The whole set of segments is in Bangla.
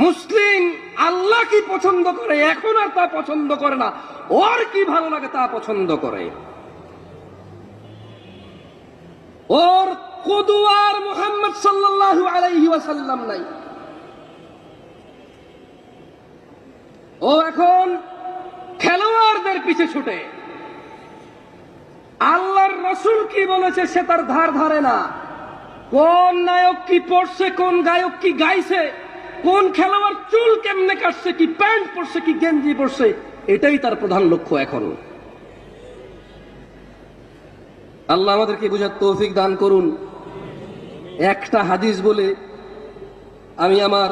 মুসলিম আল্লাহ কি পছন্দ করে এখন আর তা পছন্দ করে না, ওর কি ভালো লাগে তা পছন্দ করে। ওর কুদওয়ার মুহাম্মদ সাল্লাল্লাহু আলাইহি ওয়াসাল্লাম নাই। ও এখন খেলোয়াড়দের পিছে ছুটে। আল্লাহর রাসূল কি বলেছে সে তার ধার ধারে না। কোন নায়ক কি পড়ছে, কোন গায়ক কি গাইছে, কোন খেলোয়াড় চুল কেমনে কাটছে, কি প্যান্ট পরছে, কি গেঞ্জি পরছে, এটাই তার প্রধান লক্ষ্য এখন। আল্লাহ আমাদেরকে বুঝার তৌফিক দান করুন। একটা হাদিস বলে আমি আমার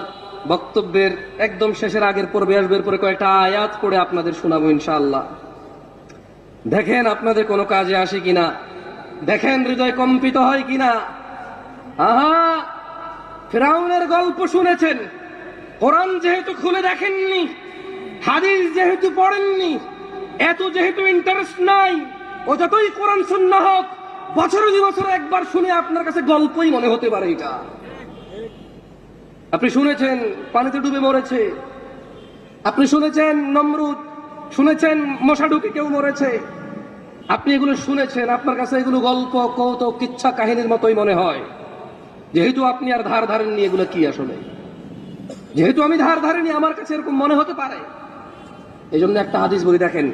বক্তব্যের একদম শেষের আগের পর্বে আসবে, এরপরে কয়েকটা আয়াত পড়ে আপনাদের শোনাবো ইনশাআল্লাহ। দেখেন আপনাদের কোনো কাজে আসে কিনা, দেখেন হৃদয় কম্পিত হয় কিনা। আহা, ফিরাউনের গল্প শুনেছেন, কোরআন যেহেতু খুলে দেখেননি, হাদিস যেহেতু পড়েননি, এত যেহেতু ইন্টারেস্ট নাই, ও যতই কোরআন সুন্নাহ হোক বছরে 2 বছরে একবার শুনে আপনার কাছে গল্পই মনে হতে পারে। এটা আপনি শুনেছেন পানিতে ডুবে মরেছে, আপনি শুনেছেন নমরুদ, শুনেছেন মশা ঢুকে কেউ মরেছে, আপনি এগুলো শুনেছেন, আপনার কাছে এগুলো গল্প কৌতুক কিচ্ছা কাহিনীর মতোই মনে হয়। যেহেতু আপনি আর ধার ধারেননি এগুলো কি আসলে, যেহেতু আমি ধার ধারিনি আমার কাছে এরকম মনে হতে পারে। এই জন্য একটা হাদিস বলি, দেখেন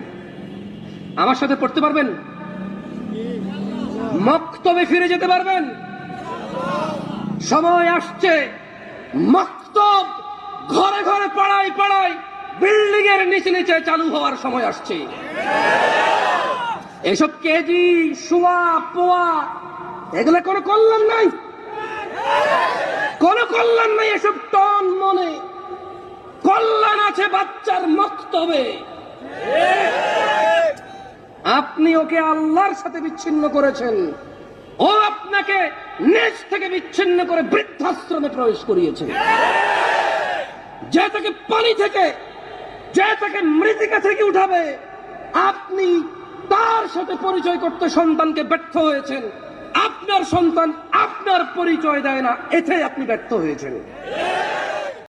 আমার সাথে পড়তে পারবেন, মক্তবে ফিরে যেতে পারবেন। সময় আসছে মক্তব ঘরে ঘরে পাড়ায় পাড়ায় বিল্ডিং এর নিচে নিচে চালু হওয়ার সময় আসছে। এসব কেজি সোয়া পোয়া এগুলো কোনো কল্যাণ নাই, কোনো কল্যাণ নাই। এসব টন মনে কল্যাণ আছে বাচ্চার মক্তবে। আপনি ওকে আল্লাহর সাথে বিচ্ছিন্ন করেছেন, ও আপনাকে নিজ থেকে বিচ্ছিন্ন করে বৃদ্ধাশ্রমে প্রবেশ করিয়েছে। যে তাকে পানি থেকে, যে তাকে মৃত্তিকা থেকে উঠাবে, আপনি তার সাথে পরিচয় করতে সন্তানকে ব্যর্থ হয়েছেন। আপনার সন্তান আপনার পরিচয় দেয় না, এতে আপনি ব্যর্থ হয়েছেন।